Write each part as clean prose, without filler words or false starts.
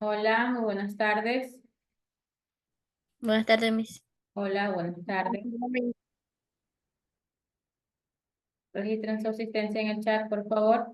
Hola, muy buenas tardes. Buenas tardes, Miss. Hola, buenas tardes. Registren su asistencia en el chat, por favor.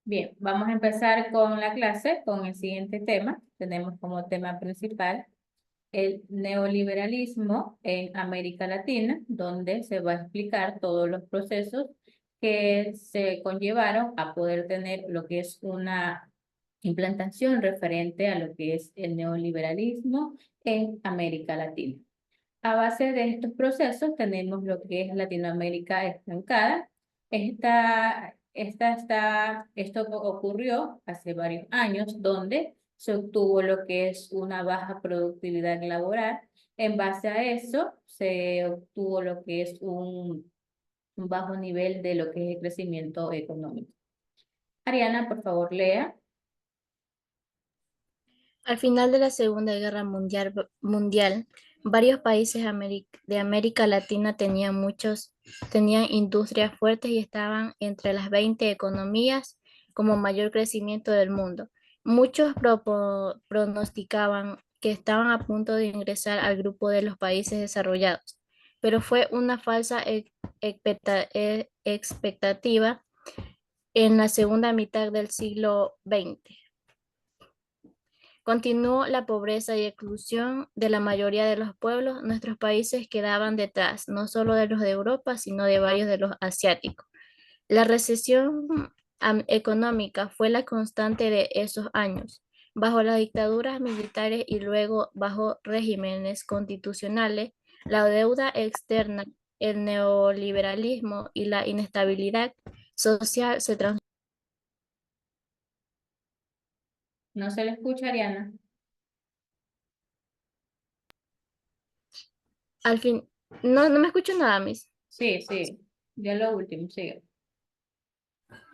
Bien, vamos a empezar con la clase, con el siguiente tema. Tenemos como tema principal el neoliberalismo en América Latina, donde se va a explicar todos los procesos que se conllevaron a poder tener lo que es una implantación referente a lo que es el neoliberalismo en América Latina. A base de estos procesos tenemos lo que es Latinoamérica estancada. Esto ocurrió hace varios años, donde se obtuvo lo que es una baja productividad laboral. En base a eso, se obtuvo lo que es un bajo nivel de lo que es el crecimiento económico. Ariana, por favor, lea. Al final de la Segunda Guerra Mundial, varios países de América Latina tenían industrias fuertes y estaban entre las 20 economías como mayor crecimiento del mundo. Muchos pronosticaban que estaban a punto de ingresar al grupo de los países desarrollados, pero fue una falsa expectativa en la segunda mitad del siglo XX. Continuó la pobreza y exclusión de la mayoría de los pueblos. Nuestros países quedaban detrás, no solo de los de Europa, sino de varios de los asiáticos. La recesión económica fue la constante de esos años. Bajo las dictaduras militares y luego bajo regímenes constitucionales, la deuda externa, el neoliberalismo y la inestabilidad social se transformaron. No se le escucha, Ariana. Al fin, no me escucho nada, Miss. Sí, sí. Ya lo último, sigue.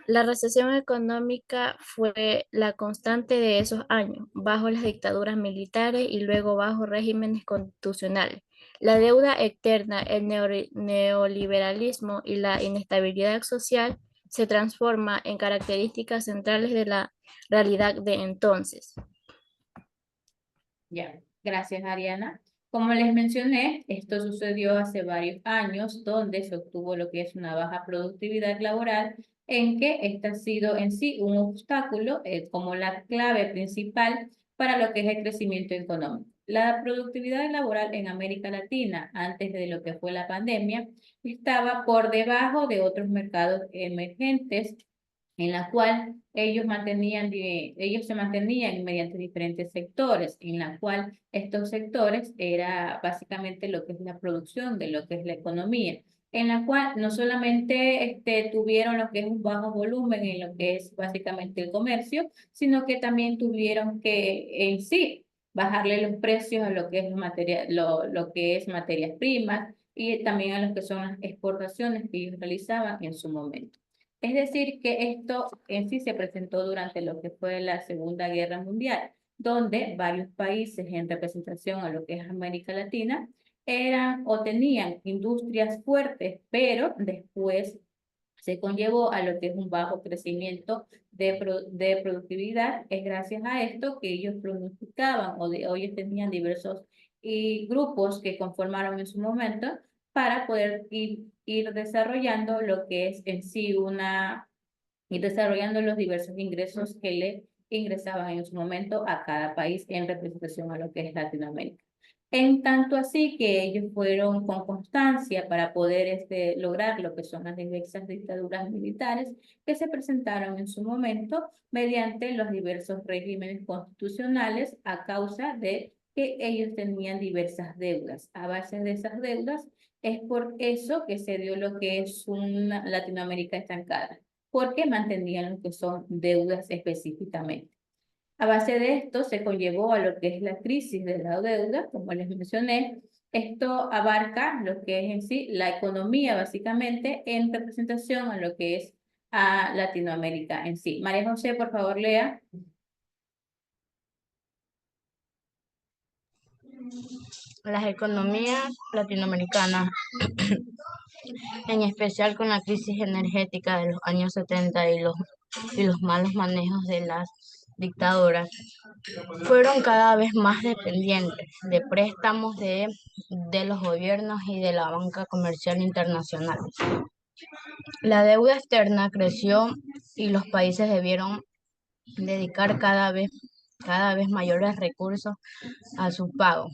La recesión económica fue la constante de esos años, bajo las dictaduras militares y luego bajo regímenes constitucionales. La deuda externa, el neoliberalismo y la inestabilidad social se transforma en características centrales de la realidad de entonces. Ya, gracias, Ariana. Como les mencioné, esto sucedió hace varios años, donde se obtuvo lo que es una baja productividad laboral, en que esta ha sido en sí un obstáculo como la clave principal para lo que es el crecimiento económico. La productividad laboral en América Latina, antes de lo que fue la pandemia, estaba por debajo de otros mercados emergentes en la cual ellos se mantenían mediante diferentes sectores, en la cual estos sectores era básicamente lo que es la producción de lo que es la economía, en la cual no solamente tuvieron lo que es un bajo volumen en lo que es básicamente el comercio, sino que también tuvieron que en sí bajarle los precios a lo que es lo que es materias primas y también a lo que son las exportaciones que ellos realizaban en su momento. Es decir, que esto en sí se presentó durante lo que fue la Segunda Guerra Mundial, donde varios países en representación a lo que es América Latina eran o tenían industrias fuertes, pero después se conllevó a lo que es un bajo crecimiento de productividad. Es gracias a esto que ellos pronosticaban o ellos tenían diversos grupos que conformaron en su momento para poder ir desarrollando lo que es en sí ir desarrollando los diversos ingresos que le ingresaban en su momento a cada país en representación a lo que es Latinoamérica. En tanto así que ellos fueron con constancia para poder lograr lo que son las diversas dictaduras militares que se presentaron en su momento mediante los diversos regímenes constitucionales a causa de que ellos tenían diversas deudas. A base de esas deudas es por eso que se dio lo que es una Latinoamérica estancada, porque mantenían lo que son deudas específicamente. A base de esto se conllevó a lo que es la crisis de la deuda, como les mencioné. Esto abarca lo que es en sí la economía, básicamente, en representación a lo que es a Latinoamérica en sí. María José, por favor, lea. Las economías latinoamericanas, en especial con la crisis energética de los años 70 y los malos manejos de las dictaduras, fueron cada vez más dependientes de préstamos de los gobiernos y de la banca comercial internacional. La deuda externa creció y los países debieron dedicar cada vez mayores recursos a su pago,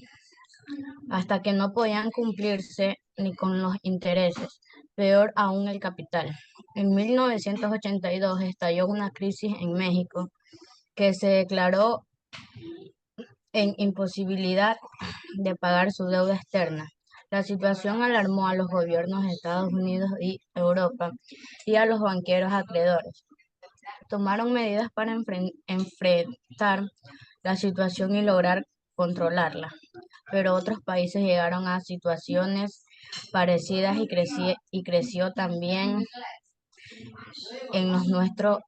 hasta que no podían cumplirse ni con los intereses, peor aún el capital. En 1982 estalló una crisis en México que se declaró en imposibilidad de pagar su deuda externa. La situación alarmó a los gobiernos de Estados Unidos y Europa y a los banqueros acreedores. Tomaron medidas para enfrentar la situación y lograr controlarla, pero otros países llegaron a situaciones parecidas y creció también en los nuestros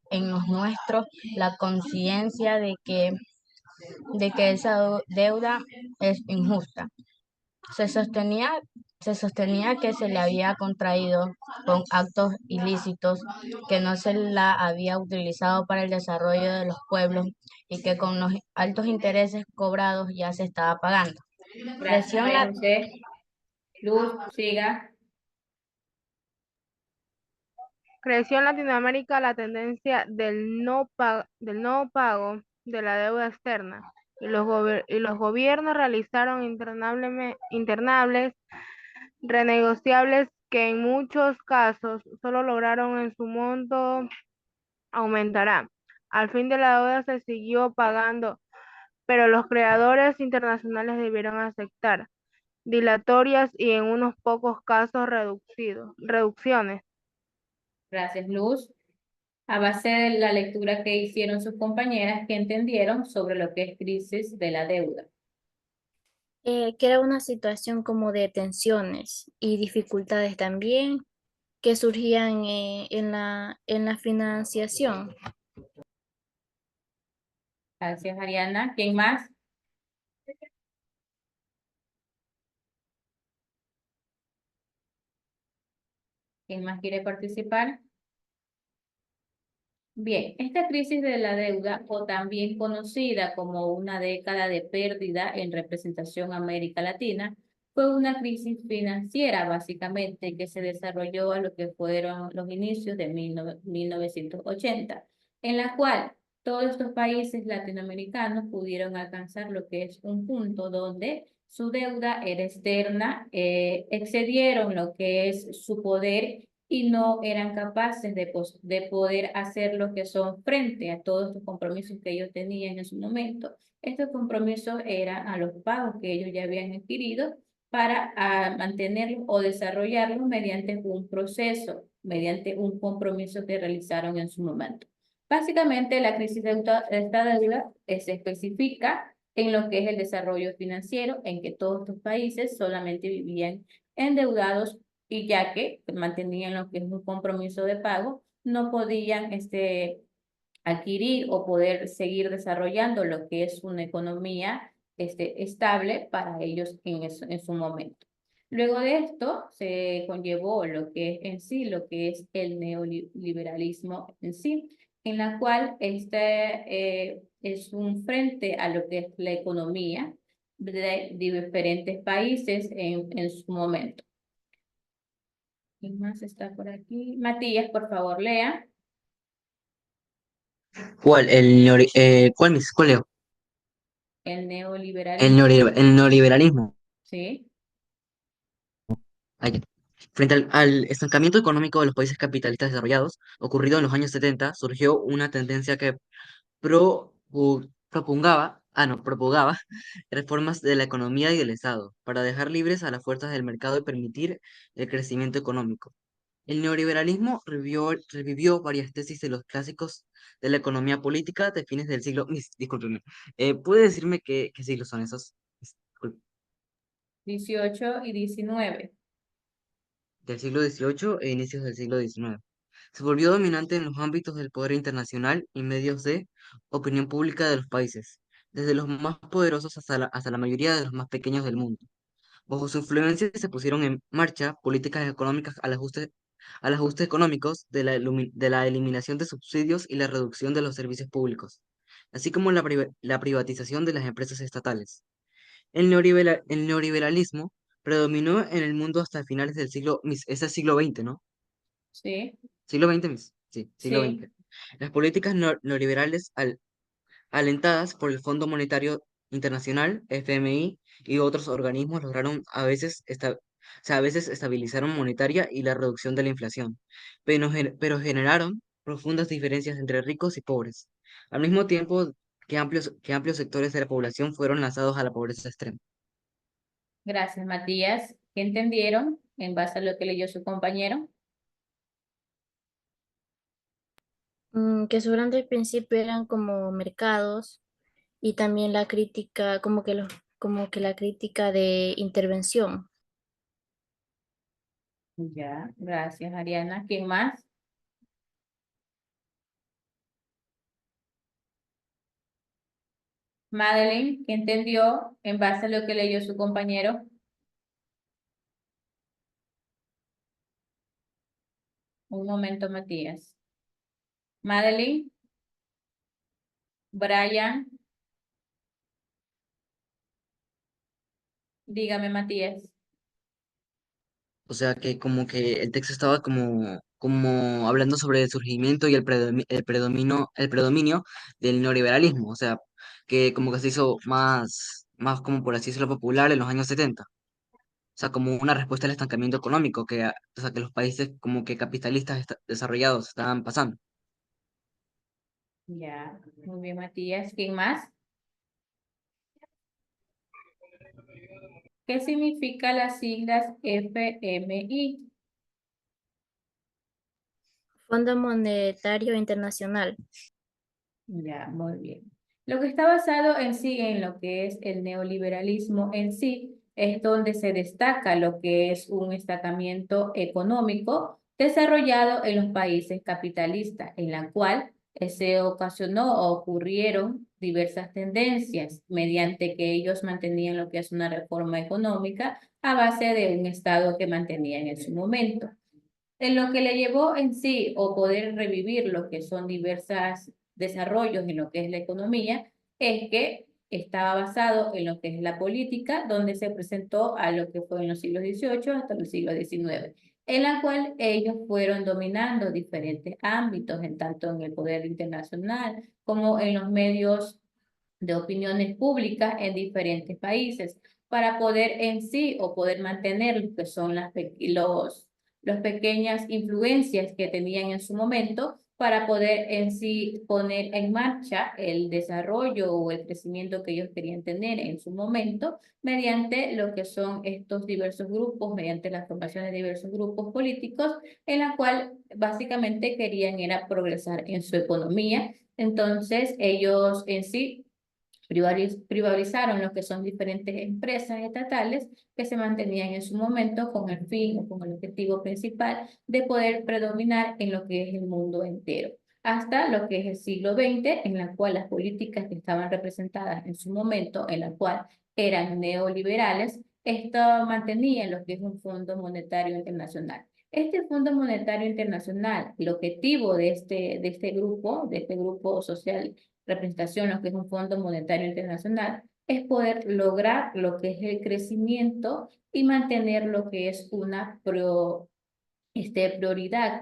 la conciencia de que esa deuda es injusta. Se sostenía, Se sostenía que se le había contraído con actos ilícitos, que no se la había utilizado para el desarrollo de los pueblos y que con los altos intereses cobrados ya se estaba pagando. Gracias, Creció en María la, José. Luz, siga. Creció en Latinoamérica la tendencia del no pago de la deuda externa y los gobiernos realizaron internables renegociables que en muchos casos solo lograron en su monto aumentará. Al fin de la deuda se siguió pagando, pero los creadores internacionales debieron aceptar dilatorias y en unos pocos casos reducciones. Gracias, Luz. A base de la lectura que hicieron sus compañeras, ¿qué entendieron sobre lo que es crisis de la deuda? Que era una situación como de tensiones y dificultades también que surgían en la financiación. Gracias, Ariana. ¿Quién más? ¿Quién más quiere participar? Bien, esta crisis de la deuda, o también conocida como una década de pérdida en representación América Latina, fue una crisis financiera básicamente que se desarrolló a lo que fueron los inicios de 1980, en la cual todos estos países latinoamericanos pudieron alcanzar lo que es un punto donde su deuda era externa, excedieron lo que es su poder y no eran capaces de poder hacer lo que son frente a todos los compromisos que ellos tenían en su momento. Estos compromisos eran a los pagos que ellos ya habían adquirido para mantenerlos o desarrollarlos mediante un proceso, mediante un compromiso que realizaron en su momento. Básicamente, la crisis de esta deuda se especifica en lo que es el desarrollo financiero, en que todos estos países solamente vivían endeudados y ya que mantenían lo que es un compromiso de pago, no podían adquirir o poder seguir desarrollando lo que es una economía estable para ellos en su momento. Luego de esto se conllevó lo que es en sí, lo que es el neoliberalismo en sí, en la cual es un frente a lo que es la economía de diferentes países en su momento. ¿Quién más está por aquí? Matías, por favor, lea. ¿Cuál? ¿Cuál leo? El neoliberalismo, El neoliberalismo. ¿sí? Ah, ya. Frente al estancamiento económico de los países capitalistas desarrollados, ocurrido en los años 70, surgió una tendencia que propagaba reformas de la economía y del Estado para dejar libres a las fuerzas del mercado y permitir el crecimiento económico. El neoliberalismo revivió varias tesis de los clásicos de la economía política de fines del siglo. Discúlpeme, ¿puede decirme qué siglos son esos? Disculpe. 18 y 19. Del siglo XVIII e inicios del siglo XIX. Se volvió dominante en los ámbitos del poder internacional y medios de opinión pública de los países, desde los más poderosos hasta la mayoría de los más pequeños del mundo. Bajo su influencia se pusieron en marcha políticas económicas al ajuste económicos de la eliminación de subsidios y la reducción de los servicios públicos, así como la privatización de las empresas estatales. El neoliberalismo predominó en el mundo hasta finales del ese es siglo XX, ¿no? Sí, Siglo XX, sí, siglo sí. XX. Las políticas neoliberales alentadas por el Fondo Monetario Internacional, FMI, y otros organismos lograron o sea, a veces estabilizaron monetaria y la reducción de la inflación, pero generaron profundas diferencias entre ricos y pobres, al mismo tiempo que amplios sectores de la población fueron lanzados a la pobreza extrema. Gracias, Matías. ¿Qué entendieron en base a lo que leyó su compañero? Que sus grandes principios eran como mercados y también la crítica, como que la crítica de intervención. Ya, gracias, Ariana. ¿Quién más? Madeline, ¿qué entendió en base a lo que leyó su compañero? Un momento, Matías. Madeline, Brian, dígame, Matías. O sea que como que el texto estaba como hablando sobre el surgimiento y el predominio del neoliberalismo, o sea, que como que se hizo más como por así decirlo popular en los años 70. O sea, como una respuesta al estancamiento económico o sea, que los países como que capitalistas desarrollados estaban pasando. Ya, muy bien, Matías. ¿Quién más? ¿Qué significa las siglas FMI? Fondo Monetario Internacional. Ya, muy bien. Lo que está basado en sí, en lo que es el neoliberalismo en sí, es donde se destaca lo que es un destacamiento económico desarrollado en los países capitalistas, en la cual se ocasionó o ocurrieron diversas tendencias mediante que ellos mantenían lo que es una reforma económica a base de un Estado que mantenían en su momento. En lo que le llevó en sí o poder revivir lo que son diversos desarrollos en lo que es la economía, es que estaba basado en lo que es la política, donde se presentó a lo que fue en los siglos XVIII hasta los siglos XIX, en la cual ellos fueron dominando diferentes ámbitos, en tanto en el poder internacional como en los medios de opiniones públicas en diferentes países para poder en sí o poder mantener lo que son los pequeñas influencias que tenían en su momento para poder en sí poner en marcha el desarrollo o el crecimiento que ellos querían tener en su momento mediante lo que son estos diversos grupos, mediante la formación de diversos grupos políticos en la cual básicamente querían era progresar en su economía. Entonces ellos en sí privatizaron lo que son diferentes empresas estatales que se mantenían en su momento con el fin o con el objetivo principal de poder predominar en lo que es el mundo entero, hasta lo que es el siglo XX, en la cual las políticas que estaban representadas en su momento, en la cual eran neoliberales, esto mantenía lo que es un Fondo Monetario Internacional. Este Fondo Monetario Internacional, el objetivo de este grupo social representación, lo que es un Fondo Monetario Internacional, es poder lograr lo que es el crecimiento y mantener lo que es una prioridad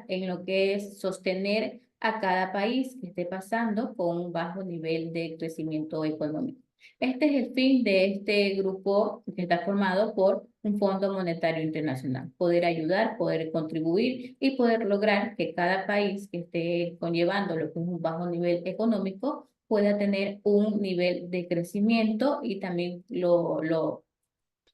en lo que es sostener a cada país que esté pasando con un bajo nivel de crecimiento económico. Este es el fin de este grupo que está formado por un Fondo Monetario Internacional, poder ayudar, poder contribuir y poder lograr que cada país que esté conllevando lo que es un bajo nivel económico pueda tener un nivel de crecimiento y también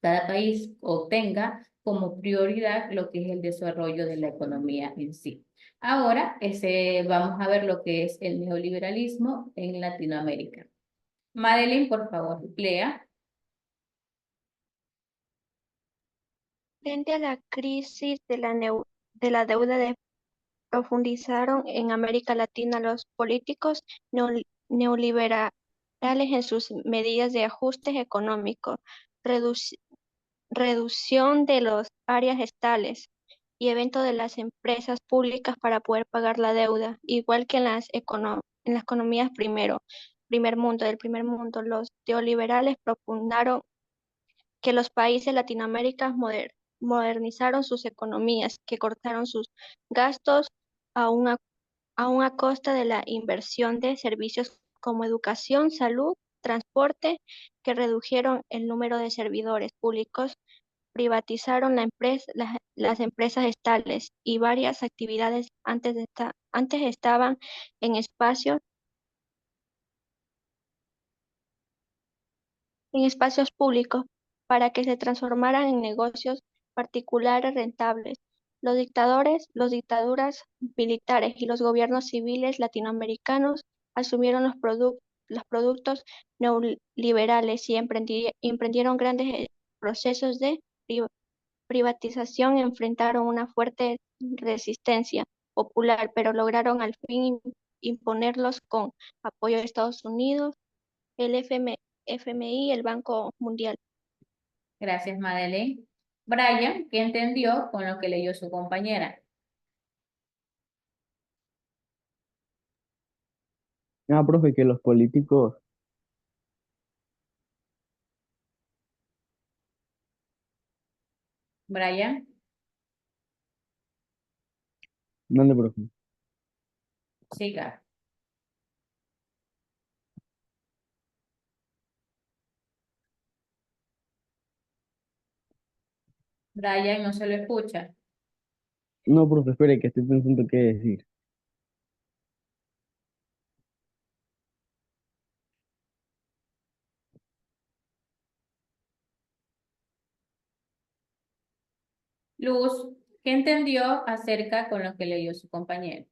cada país obtenga como prioridad lo que es el desarrollo de la economía en sí. Ahora, vamos a ver lo que es el neoliberalismo en Latinoamérica. Madeline, por favor, lea. Frente a la crisis de la deuda profundizaron en América Latina los políticos neoliberales en sus medidas de ajustes económicos, reducción de las áreas estales y evento de las empresas públicas para poder pagar la deuda, igual que en en las economías del primer mundo. Los neoliberales propugnaron que los países latinoamericanos modernizaron sus economías, que cortaron sus gastos aún a costa de la inversión de servicios como educación, salud, transporte, que redujeron el número de servidores públicos, privatizaron las empresas estatales y varias actividades antes estaban en espacios públicos para que se transformaran en negocios particulares rentables. Las dictaduras militares y los gobiernos civiles latinoamericanos asumieron los productos neoliberales y emprendieron grandes procesos de privatización, enfrentaron una fuerte resistencia popular, pero lograron al fin imponerlos con apoyo de Estados Unidos, el FMI y el Banco Mundial. Gracias, Madeleine. Brian, ¿qué entendió con lo que leyó su compañera? Ah, profe, que los políticos, Brian, mande, profe. siga. Brian, no se lo escucha. No, profe, espere, que estoy pensando qué decir. Luz, ¿qué entendió acerca con lo que leyó su compañero?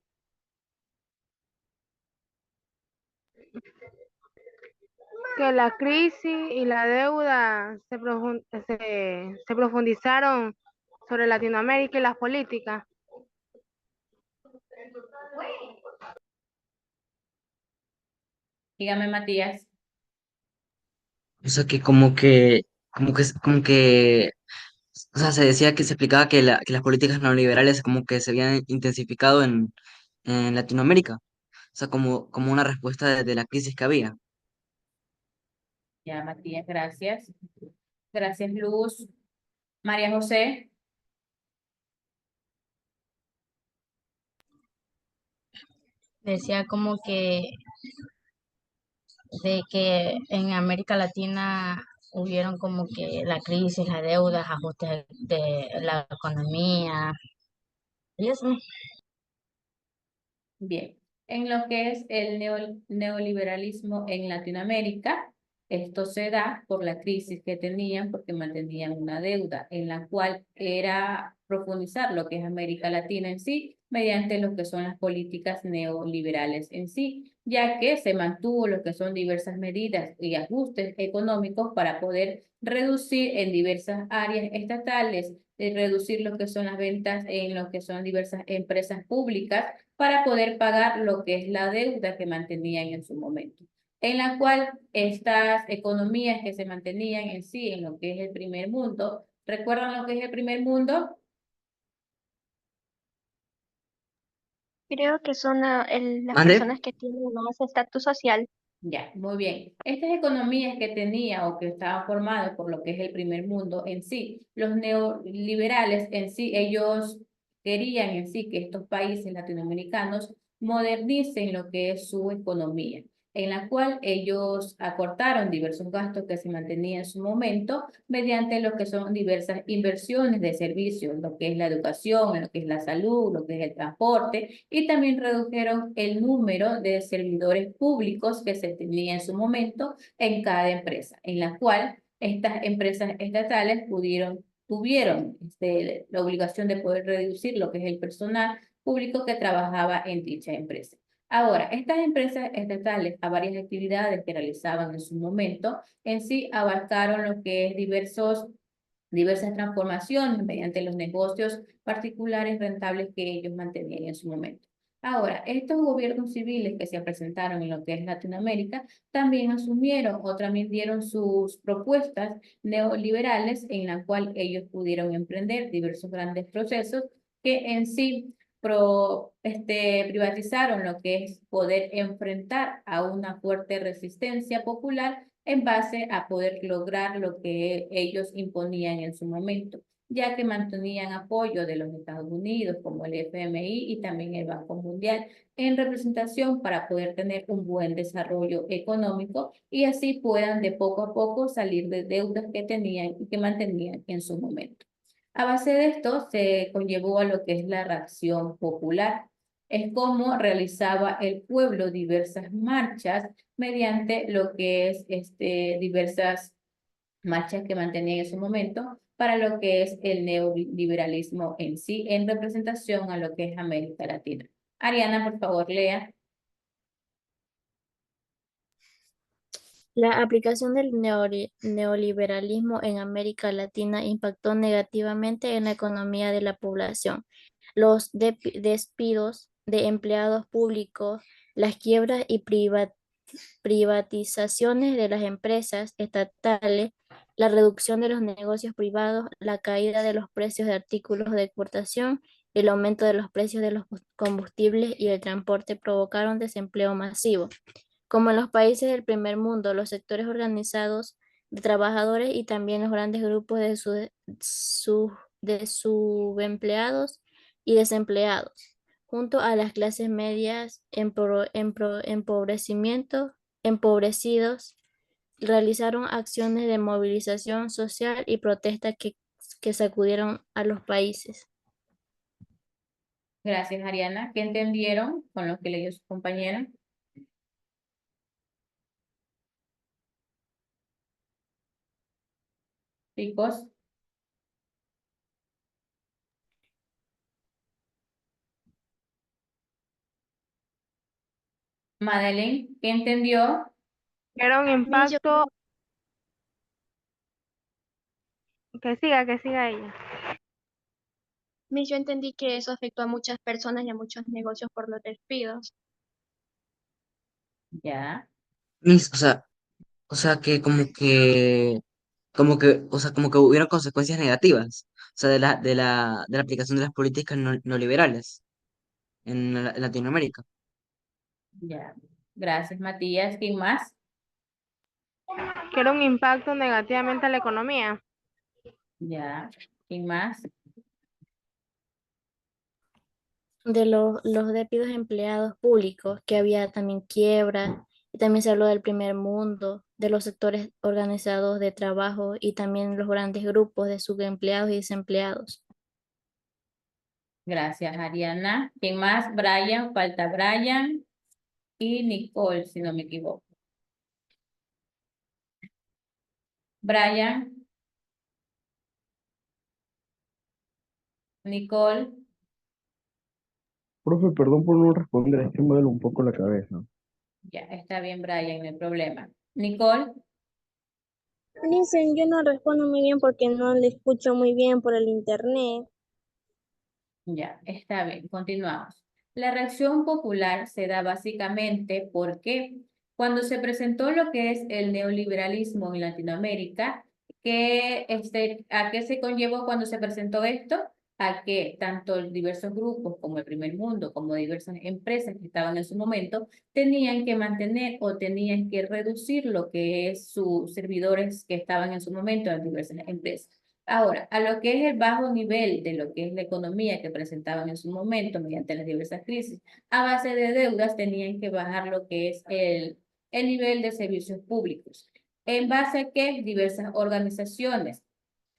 Que la crisis y la deuda se profundizaron sobre Latinoamérica y las políticas. Dígame, Matías. O sea, o sea, se decía que se explicaba que las políticas neoliberales como que se habían intensificado en Latinoamérica. O sea, como una respuesta de la crisis que había. Ya, Matías, gracias. Gracias, Luz. María José. Decía como que de que en América Latina hubieron como que la crisis, la deuda, ajustes de la economía y eso. Bien, en lo que es el neoliberalismo en Latinoamérica, esto se da por la crisis que tenían porque mantenían una deuda en la cual era profundizar lo que es América Latina en sí mediante lo que son las políticas neoliberales en sí, ya que se mantuvo lo que son diversas medidas y ajustes económicos para poder reducir en diversas áreas estatales, reducir lo que son las ventas en lo que son diversas empresas públicas para poder pagar lo que es la deuda que mantenían en su momento, en la cual estas economías que se mantenían en sí, en lo que es el primer mundo, ¿recuerdan lo que es el primer mundo? Creo que son las ¿Mande? personas que tienen más estatus social. Ya, muy bien. Estas economías que tenía o que estaban formadas por lo que es el primer mundo en sí, los neoliberales en sí, ellos querían en sí que estos países latinoamericanos modernicen lo que es su economía, en la cual ellos acortaron diversos gastos que se mantenían en su momento mediante lo que son diversas inversiones de servicios, lo que es la educación, lo que es la salud, lo que es el transporte, y también redujeron el número de servidores públicos que se tenía en su momento en cada empresa, en la cual estas empresas estatales tuvieron la obligación de poder reducir lo que es el personal público que trabajaba en dicha empresa. Ahora, estas empresas estatales, a varias actividades que realizaban en su momento, en sí abarcaron lo que es diversos diversas transformaciones mediante los negocios particulares rentables que ellos mantenían en su momento. Ahora, estos gobiernos civiles que se presentaron en lo que es Latinoamérica también asumieron o también dieron sus propuestas neoliberales en la cual ellos pudieron emprender diversos grandes procesos que en sí privatizaron lo que es poder enfrentar a una fuerte resistencia popular en base a poder lograr lo que ellos imponían en su momento, ya que mantenían apoyo de los Estados Unidos, como el FMI y también el Banco Mundial, en representación para poder tener un buen desarrollo económico y así puedan de poco a poco salir de deudas que tenían y que mantenían en su momento. A base de esto se conllevó a lo que es la reacción popular. Es como realizaba el pueblo diversas marchas mediante lo que es diversas marchas que mantenía en su momento para lo que es el neoliberalismo en sí, en representación a lo que es América Latina. Ariana, por favor, lea. La aplicación del neoliberalismo en América Latina impactó negativamente en la economía de la población. Los despidos de empleados públicos, las quiebras y privatizaciones de las empresas estatales, la reducción de los negocios privados, la caída de los precios de artículos de exportación, el aumento de los precios de los combustibles y el transporte provocaron desempleo masivo. Como en los países del primer mundo, los sectores organizados de trabajadores y también los grandes grupos de subempleados y desempleados, junto a las clases medias empobrecidos, realizaron acciones de movilización social y protesta que sacudieron a los países. Gracias, Ariana. ¿Qué entendieron con lo que leyó su compañera? Chicos, Madeline, ¿qué entendió? Era un Miss, yo, impacto, que siga ella. Miss, yo entendí que eso afectó a muchas personas y a muchos negocios por los despidos. Ya, Mis, o sea que como que hubieron consecuencias negativas, o sea, de la aplicación de las políticas no liberales en Latinoamérica. ya. Gracias, Matías. ¿Quién más? Que era un impacto negativamente a la economía. Ya. ¿Quién más? De los despidos de empleados públicos, que había también quiebra, y también se habló del primer mundo, de los sectores organizados de trabajo y también los grandes grupos de subempleados y desempleados. Gracias, Ariana. ¿Quién más? Brian, falta Brian y Nicole, si no me equivoco. Brian, Nicole, Profe, perdón por no responder, es que me duele un poco la cabeza. ya, está bien, Brian, no hay problema. Nicole, Dicen, yo no respondo muy bien porque no le escucho muy bien por el internet. ya, está bien, continuamos. La reacción popular se da básicamente porque cuando se presentó lo que es el neoliberalismo en Latinoamérica, ¿a qué se conllevó cuando se presentó esto? A que tanto diversos grupos como el primer mundo, como diversas empresas que estaban en su momento, tenían que mantener o tenían que reducir lo que es sus servidores que estaban en su momento en diversas empresas. Ahora, a lo que es el bajo nivel de lo que es la economía que presentaban en su momento mediante las diversas crisis, a base de deudas tenían que bajar lo que es el nivel de servicios públicos. ¿En base a qué? Diversas organizaciones,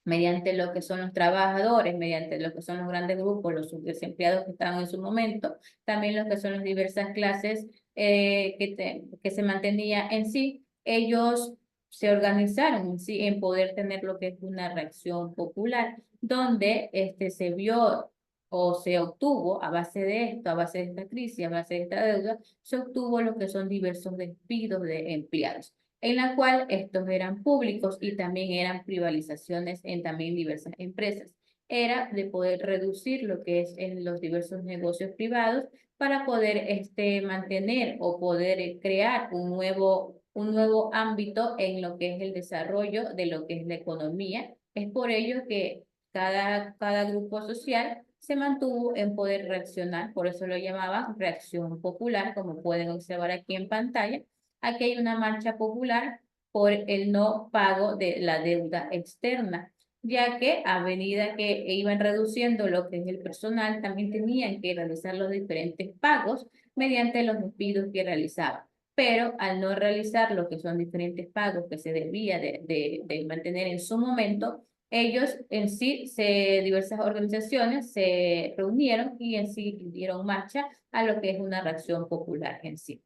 mediante lo que son los trabajadores, mediante lo que son los grandes grupos, los subdesempleados que estaban en su momento, también lo que son las diversas clases que se mantenía en sí, ellos se organizaron en sí en poder tener lo que es una reacción popular, donde se vio o se obtuvo a base de esto, a base de esta crisis, a base de esta deuda, se obtuvo lo que son diversos despidos de empleados. en la cual estos eran públicos y también eran privatizaciones en también diversas empresas. Era de poder reducir lo que es en los diversos negocios privados para poder mantener o poder crear un nuevo ámbito en lo que es el desarrollo de lo que es la economía. Es por ello que cada grupo social se mantuvo en poder reaccionar, por eso lo llamaban reacción popular, como pueden observar aquí en pantalla. Aquí hay una marcha popular por el no pago de la deuda externa, ya que a medida que iban reduciendo lo que es el personal, también tenían que realizar los diferentes pagos mediante los despidos que realizaban. Pero al no realizar lo que son diferentes pagos que se debía de mantener en su momento, ellos en sí, diversas organizaciones se reunieron y en sí dieron marcha a lo que es una reacción popular en sí.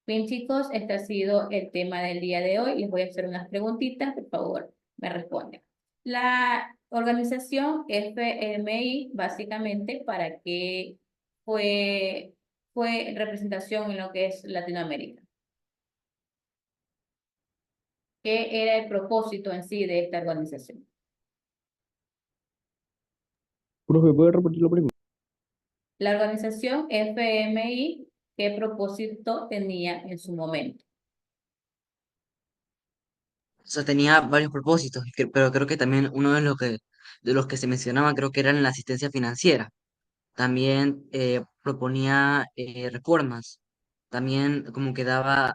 Bien, chicos, este ha sido el tema del día de hoy. Les voy a hacer unas preguntitas, por favor, me responden. La organización FMI, básicamente, ¿para qué fue representación en lo que es Latinoamérica? ¿Qué era el propósito en sí de esta organización? Profe, ¿puede repetir la pregunta? La organización FMI, ¿qué propósito tenía en su momento? O sea, tenía varios propósitos, pero creo que también uno de los que se mencionaba creo que era en la asistencia financiera. También proponía reformas, también como que daba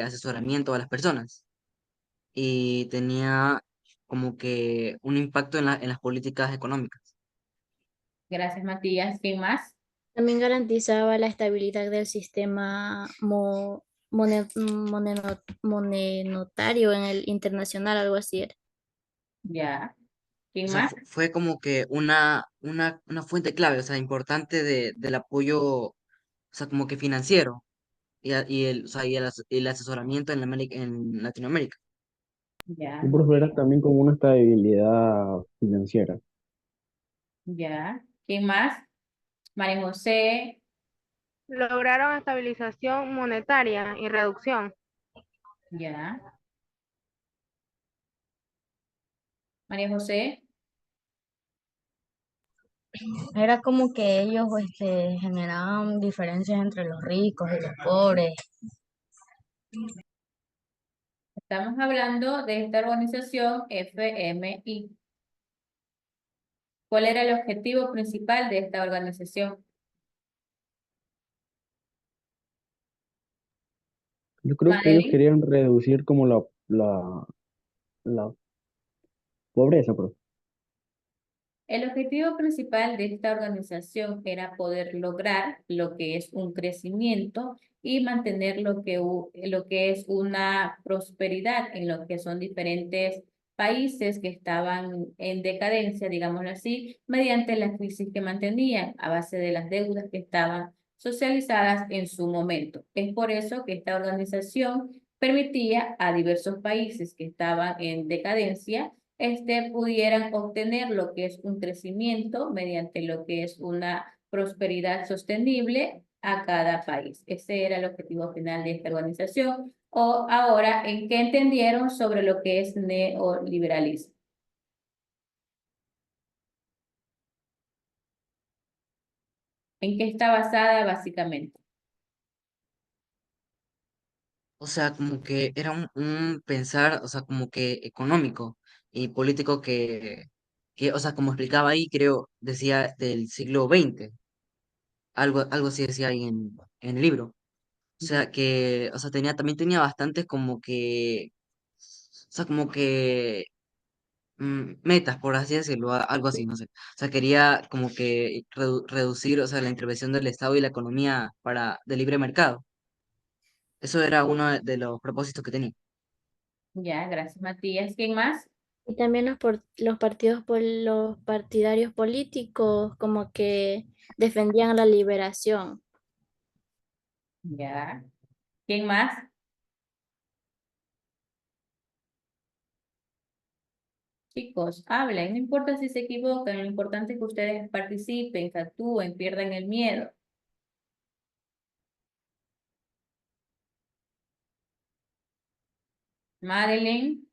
asesoramiento a las personas y tenía como que un impacto en las políticas económicas. Gracias, Matías. ¿Quién más? También garantizaba la estabilidad del sistema monetario en el internacional, algo así era. Ya. O ¿Quién sea, más? fue como que una fuente clave, o sea, importante del apoyo, o sea, como que financiero o sea, el asesoramiento en Latinoamérica. Sí, Ya, profe, era también como una estabilidad financiera. ya. ¿Quién más? María José, Lograron estabilización monetaria y reducción. ya. María José, Era como que ellos generaban diferencias entre los ricos y los pobres. estamos hablando de esta organización FMI. ¿Cuál era el objetivo principal de esta organización? Yo creo que ellos Madeline. querían reducir como la pobreza, profe. El objetivo principal de esta organización era poder lograr lo que es un crecimiento y mantener lo que es una prosperidad en lo que son diferentes países que estaban en decadencia, digámoslo así, mediante la crisis que mantenían a base de las deudas que estaban socializadas en su momento. Es por eso que esta organización permitía a diversos países que estaban en decadencia pudieran obtener lo que es un crecimiento mediante lo que es una prosperidad sostenible a cada país. Ese era el objetivo final de esta organización. O ahora, ¿en qué entendieron sobre lo que es neoliberalismo? ¿En qué está basada básicamente? O sea, como que era un pensar, o sea, como que económico y político o sea, como explicaba ahí, creo, decía del siglo XX, algo así decía ahí en el libro. O sea, o sea, también tenía bastantes como que, o sea, como que metas, por así decirlo, algo así, no sé. O sea, quería como que reducir, o sea, la intervención del Estado y la economía de libre mercado. Eso era uno de los propósitos que tenía. Ya, gracias, Matías. ¿Quién más? Y también los partidarios políticos como que defendían la liberación. Ya. ¿Quién más? Chicos, hablen, no importa si se equivocan, lo importante es que ustedes participen, que actúen, pierdan el miedo. Madeline.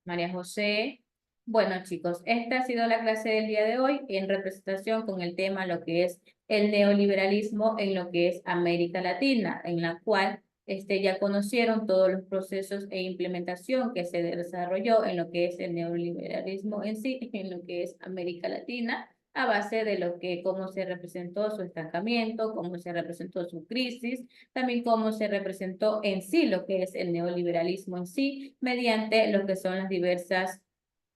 María José. Bueno, chicos, esta ha sido la clase del día de hoy en representación con el tema lo que es el neoliberalismo en lo que es América Latina, en la cual ya conocieron todos los procesos e implementación que se desarrolló en lo que es el neoliberalismo en sí, en lo que es América Latina, a base de lo que, cómo se representó su estancamiento, cómo se representó su crisis, también cómo se representó en sí lo que es el neoliberalismo en sí, mediante lo que son las diversas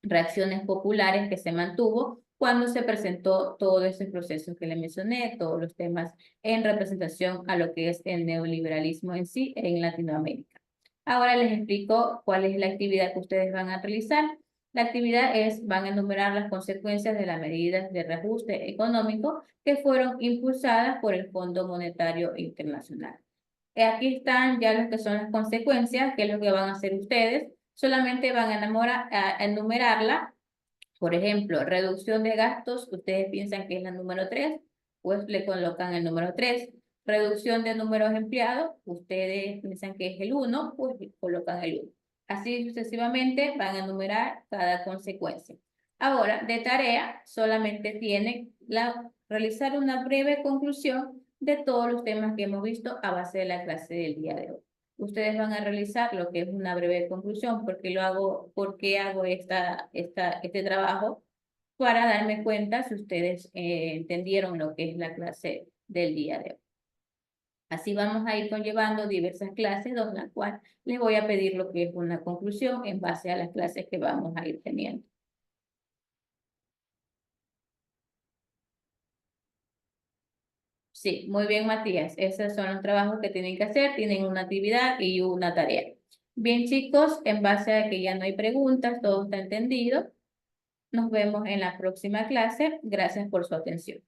reacciones populares que se mantuvo cuando se presentó todo ese proceso que le mencioné, todos los temas en representación a lo que es el neoliberalismo en sí en Latinoamérica. Ahora les explico cuál es la actividad que ustedes van a realizar. La actividad van a enumerar las consecuencias de las medidas de reajuste económico que fueron impulsadas por el Fondo Monetario Internacional. Aquí están ya lo que son las consecuencias, que es lo que van a hacer ustedes. Solamente van a enumerarla. Por ejemplo, reducción de gastos, ustedes piensan que es la número 3, pues le colocan el número 3. Reducción de números de empleados, ustedes piensan que es el 1, pues le colocan el 1. Así sucesivamente van a enumerar cada consecuencia. Ahora, de tarea, solamente tienen realizar una breve conclusión de todos los temas que hemos visto a base de la clase del día de hoy. Ustedes van a realizar lo que es una breve conclusión, porque hago este trabajo para darme cuenta si ustedes entendieron lo que es la clase del día de hoy. Así vamos a ir conllevando diversas clases, donde la cual les voy a pedir lo que es una conclusión en base a las clases que vamos a ir teniendo. Sí, muy bien, Matías. Esos son los trabajos que tienen que hacer. Tienen una actividad y una tarea. Bien, chicos, en base a que ya no hay preguntas, todo está entendido. Nos vemos en la próxima clase. Gracias por su atención.